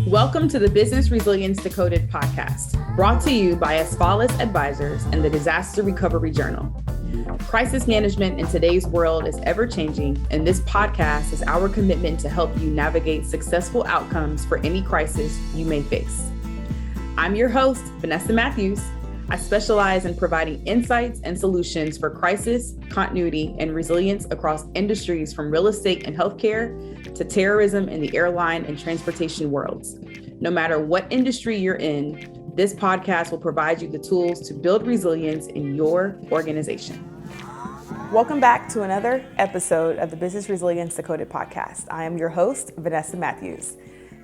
Welcome to the Business Resilience Decoded podcast, brought to you by Asfalis Advisors and the Disaster Recovery Journal. Crisis management in today's world is ever-changing, and this podcast is our commitment to help you navigate successful outcomes for any crisis you may face. I'm your host, Vanessa Matthews. I specialize in providing insights and solutions for crisis, continuity, and resilience across industries from real estate and healthcare to terrorism in the airline and transportation worlds. No matter what industry you're in, this podcast will provide you the tools to build resilience in your organization. Welcome back to another episode of the Business Resilience Decoded podcast. I am your host, Vanessa Matthews.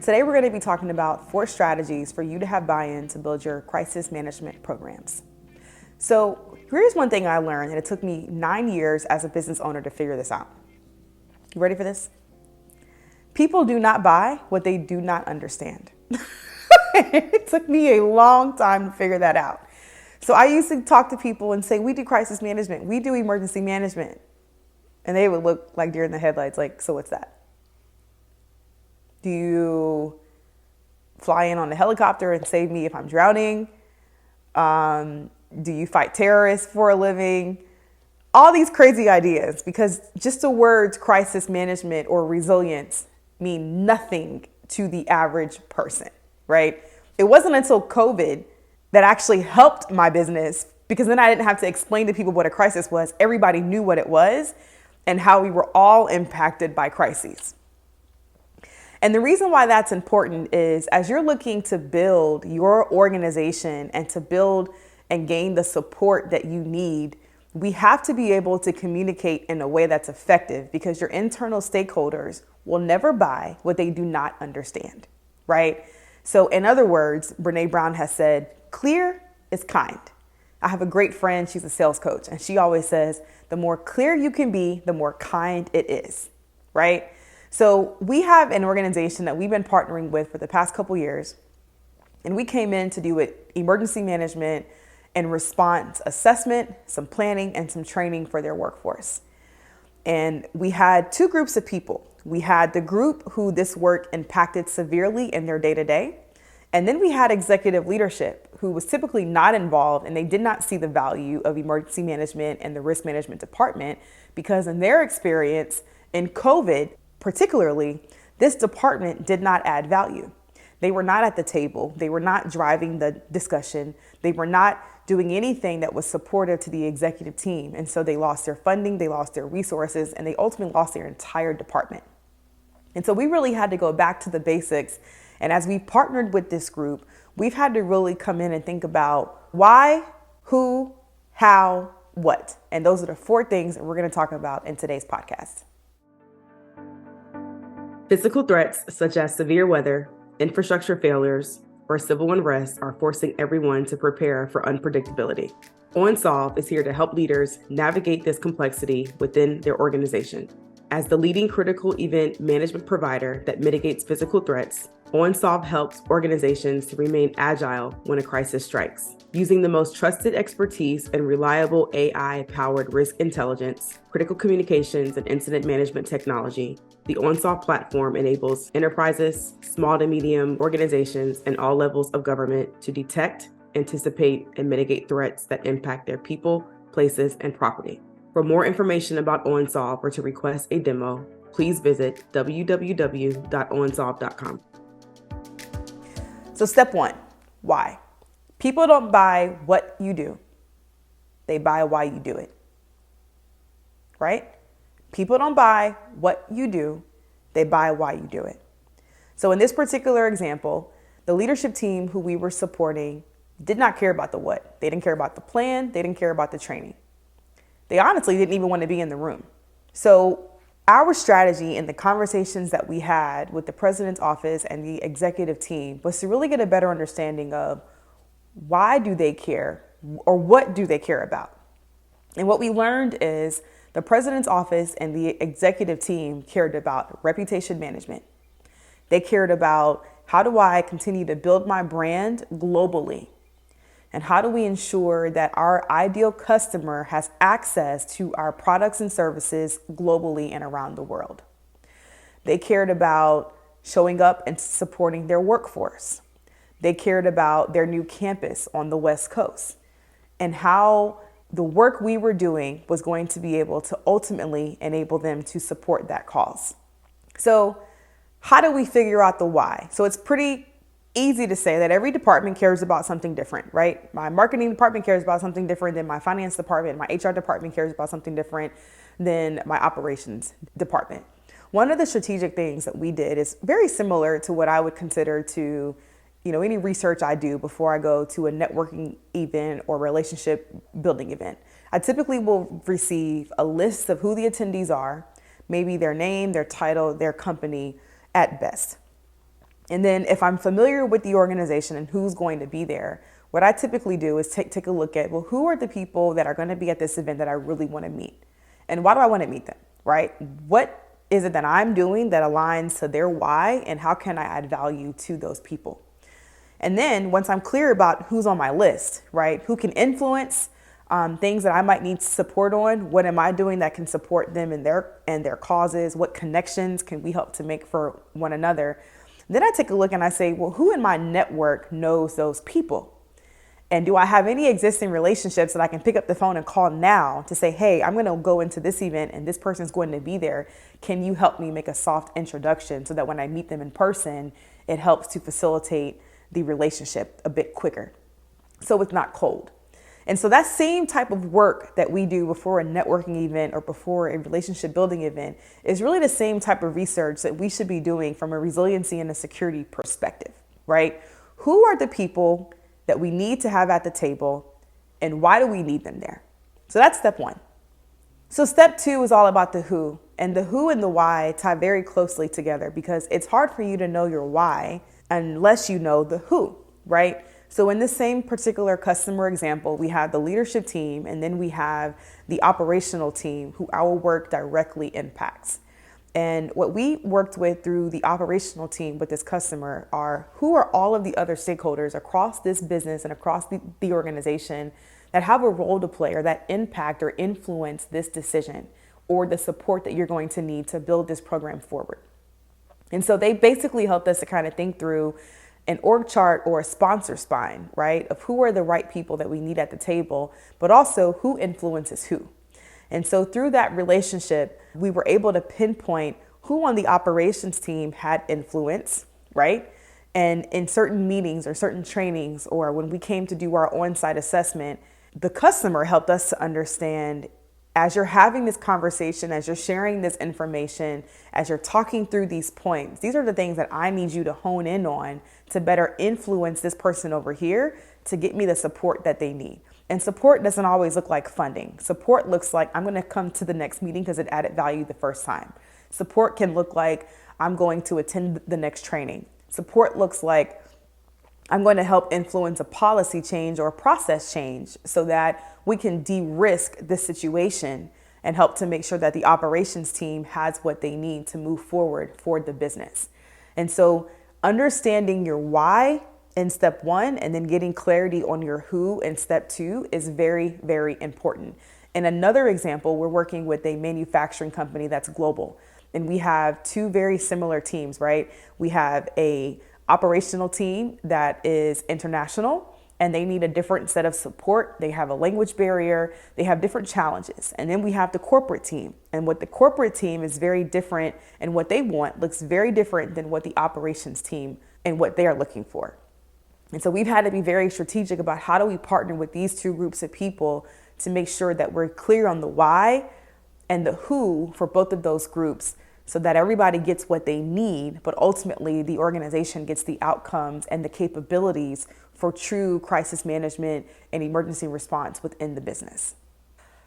Today, we're going to be talking about 4 strategies for you to have buy-in to build your crisis management programs. So here's one thing I learned, and it took me 9 years as a business owner to figure this out. You ready for this? People do not buy what they do not understand. It took me a long time to figure that out. So I used to talk to people and say, we do crisis management, we do emergency management. And they would look like deer in the headlights, like, so what's that? Do you fly in on a helicopter and save me if I'm drowning? Do you fight terrorists for a living? All these crazy ideas, because just the words crisis management or resilience mean nothing to the average person, right? It wasn't until COVID that actually helped my business, because then I didn't have to explain to people what a crisis was. Everybody knew what it was and how we were all impacted by crises. And the reason why that's important is as you're looking to build your organization and to build and gain the support that you need, we have to be able to communicate in a way that's effective, because your internal stakeholders will never buy what they do not understand, right? So in other words, Brene Brown has said, clear is kind. I have a great friend, she's a sales coach, and she always says, the more clear you can be, the more kind it is, right? So we have an organization that we've been partnering with for the past couple years, and we came in to do emergency management and response assessment, some planning, and some training for their workforce. And we had 2 groups of people. We had the group who this work impacted severely in their day-to-day, and then we had executive leadership who was typically not involved, and they did not see the value of emergency management and the risk management department, because in their experience in COVID, particularly, this department did not add value. They were not at the table. They were not driving the discussion. They were not doing anything that was supportive to the executive team. And so they lost their funding, they lost their resources, and they ultimately lost their entire department. And so we really had to go back to the basics. And as we partnered with this group, we've had to really come in and think about why, who, how, what. And those are the 4 things that we're going to talk about in today's podcast. Physical threats such as severe weather, infrastructure failures, or civil unrest are forcing everyone to prepare for unpredictability. OnSolve is here to help leaders navigate this complexity within their organization. As the leading critical event management provider that mitigates physical threats, OnSolve helps organizations to remain agile when a crisis strikes. Using the most trusted expertise and reliable AI-powered risk intelligence, critical communications, and incident management technology, the OnSolve platform enables enterprises, small to medium organizations, and all levels of government to detect, anticipate, and mitigate threats that impact their people, places, and property. For more information about OnSolve or to request a demo, please visit www.onsolve.com. So step 1, why? People don't buy what you do. They buy why you do it, right? People don't buy what you do, they buy why you do it. So in this particular example, the leadership team who we were supporting did not care about the what. They didn't care about the plan, they didn't care about the training. They honestly didn't even want to be in the room. So our strategy in the conversations that we had with the president's office and the executive team was to really get a better understanding of why do they care, or what do they care about? And what we learned is the president's office and the executive team cared about reputation management. They cared about, how do I continue to build my brand globally? And how do we ensure that our ideal customer has access to our products and services globally and around the world? They cared about showing up and supporting their workforce. They cared about their new campus on the West Coast and how the work we were doing was going to be able to ultimately enable them to support that cause. So how do we figure out the why? So it's pretty easy to say that every department cares about something different, right? My marketing department cares about something different than my finance department. My HR department cares about something different than my operations department. One of the strategic things that we did is very similar to what I would consider to, any research I do before I go to a networking event or relationship building event. I typically will receive a list of who the attendees are, maybe their name, their title, their company at best. And then if I'm familiar with the organization and who's going to be there, what I typically do is take a look at, who are the people that are going to be at this event that I really want to meet? And why do I want to meet them, right? What is it that I'm doing that aligns to their why, and how can I add value to those people? And then once I'm clear about who's on my list, right, who can influence things that I might need support on, what am I doing that can support them and their causes? What connections can we help to make for one another? Then I take a look and I say, who in my network knows those people? And do I have any existing relationships that I can pick up the phone and call now to say, hey, I'm going to go into this event and this person's going to be there. Can you help me make a soft introduction so that when I meet them in person, it helps to facilitate the relationship a bit quicker, so it's not cold? And so that same type of work that we do before a networking event or before a relationship building event is really the same type of research that we should be doing from a resiliency and a security perspective, right? Who are the people that we need to have at the table, and why do we need them there? So that's step one. So step two is all about the who, and the who and the why tie very closely together because it's hard for you to know your why unless you know the who, right? So in the same particular customer example, we have the leadership team, and then we have the operational team who our work directly impacts. And what we worked with through the operational team with this customer are who are all of the other stakeholders across this business and across the organization that have a role to play or that impact or influence this decision or the support that you're going to need to build this program forward. And so they basically helped us to kind of think through an org chart or a sponsor spine, right, of who are the right people that we need at the table, but also who influences who. And so through that relationship, we were able to pinpoint who on the operations team had influence, right? And in certain meetings or certain trainings, or when we came to do our on-site assessment, the customer helped us to understand, as you're having this conversation, as you're sharing this information, as you're talking through these points, these are the things that I need you to hone in on to better influence this person over here to get me the support that they need. And support doesn't always look like funding. Support looks like I'm going to come to the next meeting because it added value the first time. Support can look like I'm going to attend the next training. Support looks like I'm going to help influence a policy change or a process change so that we can de-risk this situation and help to make sure that the operations team has what they need to move forward for the business. And so understanding your why in step one and then getting clarity on your who in step two is very, very important. In another example, we're working with a manufacturing company that's global, and we have two very similar teams, right? We have a operational team that is international, and they need a different set of support. They have a language barrier. They have different challenges. And then we have the corporate team. And what the corporate team is very different, and what they want looks very different than what the operations team and what they are looking for. And so we've had to be very strategic about how do we partner with these two groups of people to make sure that we're clear on the why and the who for both of those groups, so that everybody gets what they need, but ultimately the organization gets the outcomes and the capabilities for true crisis management and emergency response within the business.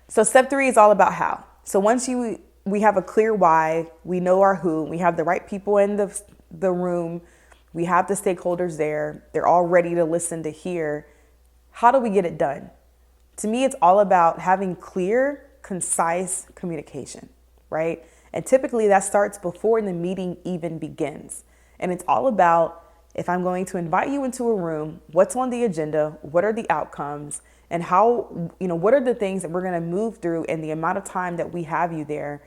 So step three is all about how. So once we have a clear why, we know our who, we have the right people in the room, we have the stakeholders there, they're all ready to listen to hear, how do we get it done? To me, it's all about having clear, concise communication, right? And typically that starts before the meeting even begins. And it's all about If I'm going to invite you into a room, what's on the agenda? What are the outcomes? And how, what are the things that we're going to move through in the amount of time that we have you there,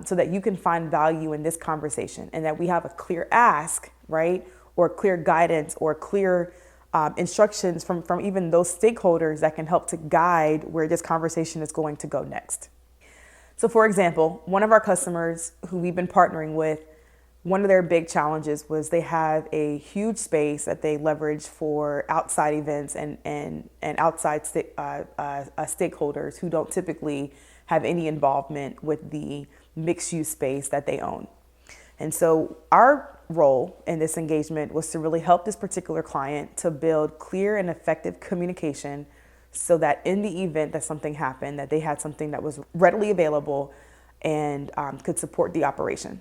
so that you can find value in this conversation and that we have a clear ask, right? Or clear guidance or clear instructions from even those stakeholders that can help to guide where this conversation is going to go next. So for example, one of our customers who we've been partnering with, one of their big challenges was they have a huge space that they leverage for outside events and outside stakeholders who don't typically have any involvement with the mixed use space that they own. And so our role in this engagement was to really help this particular client to build clear and effective communication so that in the event that something happened, that they had something that was readily available and could support the operation.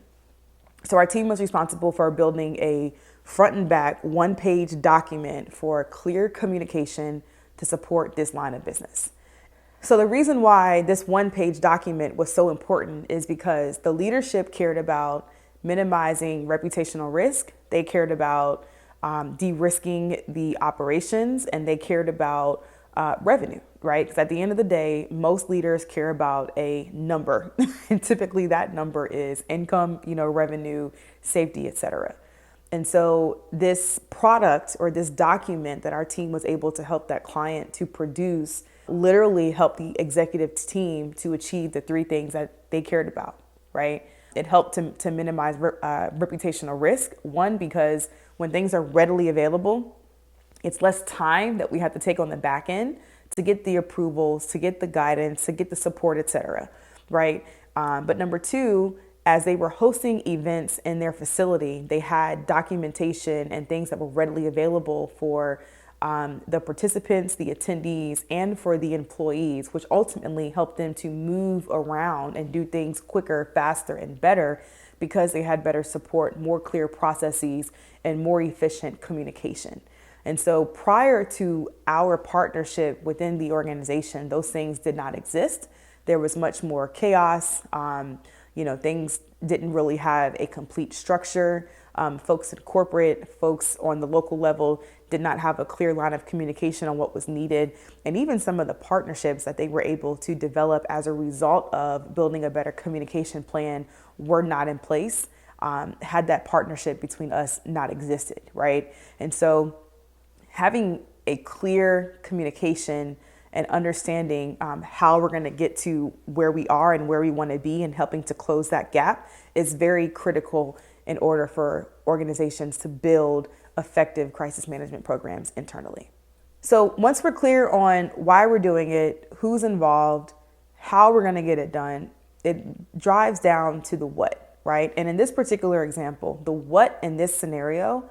So our team was responsible for building a front and back one-page document for clear communication to support this line of business. So the reason why this one-page document was so important is because the leadership cared about minimizing reputational risk. They cared about de-risking the operations, and they cared about revenue, right? Because at the end of the day, most leaders care about a number, and typically that number is income, revenue, safety, etc. And so this product or this document that our team was able to help that client to produce literally helped the executive team to achieve the three things that they cared about, right? It helped to minimize reputational risk. One, because when things are readily available, it's less time that we have to take on the back end to get the approvals, to get the guidance, to get the support, et cetera, right? But number two, as they were hosting events in their facility, they had documentation and things that were readily available for the participants, the attendees, and for the employees, which ultimately helped them to move around and do things quicker, faster, and better because they had better support, more clear processes, and more efficient communication. And so prior to our partnership within the organization, those things did not exist. There was much more chaos. Things didn't really have a complete structure. Folks in corporate, folks on the local level did not have a clear line of communication on what was needed. And even some of the partnerships that they were able to develop as a result of building a better communication plan were not in place, had that partnership between us not existed, right? And so having a clear communication and understanding how we're going to get to where we are and where we want to be and helping to close that gap is very critical in order for organizations to build effective crisis management programs internally. So once we're clear on why we're doing it, who's involved, how we're going to get it done, it drives down to the what, right? And in this particular example, the what in this scenario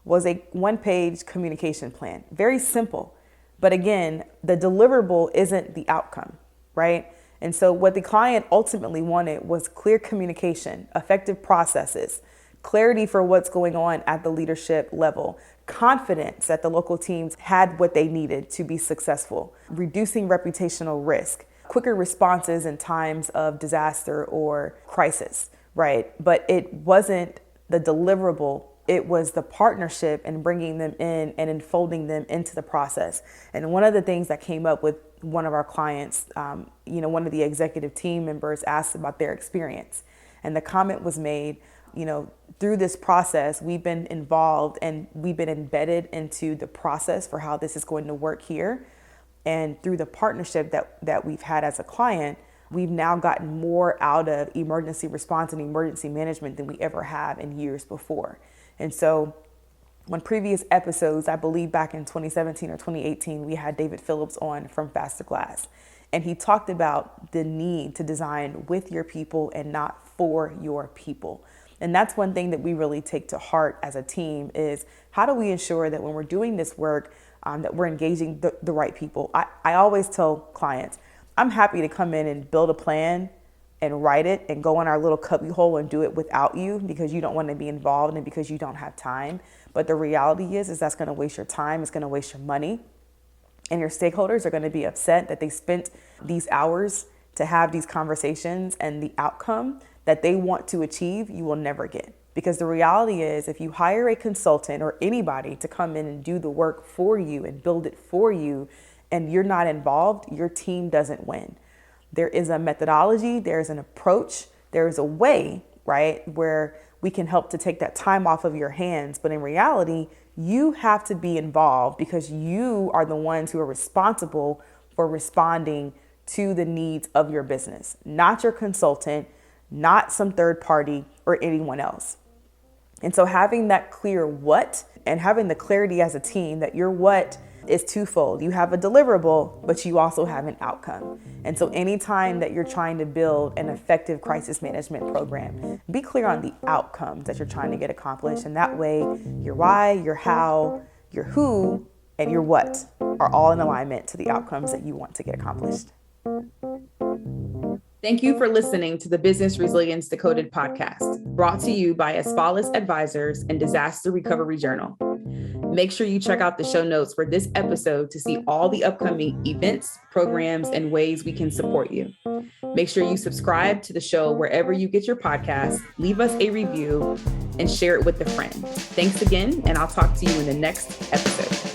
was a one-page communication plan. Very simple. But again, the deliverable isn't the outcome, right? And so what the client ultimately wanted was clear communication, effective processes, clarity for what's going on at the leadership level, confidence that the local teams had what they needed to be successful, reducing reputational risk, quicker responses in times of disaster or crisis, right? But it wasn't the deliverable. It was the partnership and bringing them in and enfolding them into the process. And one of the things that came up with one of our clients, one of the executive team members asked about their experience. And the comment was made, through this process, we've been involved and we've been embedded into the process for how this is going to work here. And through the partnership that we've had as a client, we've now gotten more out of emergency response and emergency management than we ever have in years before. And so on previous episodes, I believe back in 2017 or 2018, we had David Phillips on from Faster Glass. And he talked about the need to design with your people and not for your people. And that's one thing that we really take to heart as a team is how do we ensure that when we're doing this work, that we're engaging the right people. I always tell clients, I'm happy to come in and build a plan and write it and go in our little cubbyhole and do it without you because you don't want to be involved and because you don't have time. But the reality is that's going to waste your time. It's going to waste your money. And your stakeholders are going to be upset that they spent these hours to have these conversations and the outcome that they want to achieve, you will never get, Because the reality is, if you hire a consultant or anybody to come in and do the work for you and build it for you, and you're not involved, your team doesn't win. There is a methodology, there's an approach, there is a way, right, where we can help to take that time off of your hands. But in reality, you have to be involved because you are the ones who are responsible for responding to the needs of your business, not your consultant, not some third party or anyone else. And so having that clear what and having the clarity as a team that your what is twofold. You have a deliverable, but you also have an outcome. And so anytime that you're trying to build an effective crisis management program, be clear on the outcomes that you're trying to get accomplished. And that way your why, your how, your who, and your what are all in alignment to the outcomes that you want to get accomplished. Thank you for listening to the Business Resilience Decoded podcast, brought to you by Asfalis Advisors and Disaster Recovery Journal. Make sure you check out the show notes for this episode to see all the upcoming events, programs, and ways we can support you. Make sure you subscribe to the show wherever you get your podcasts, leave us a review, and share it with a friend. Thanks again, and I'll talk to you in the next episode.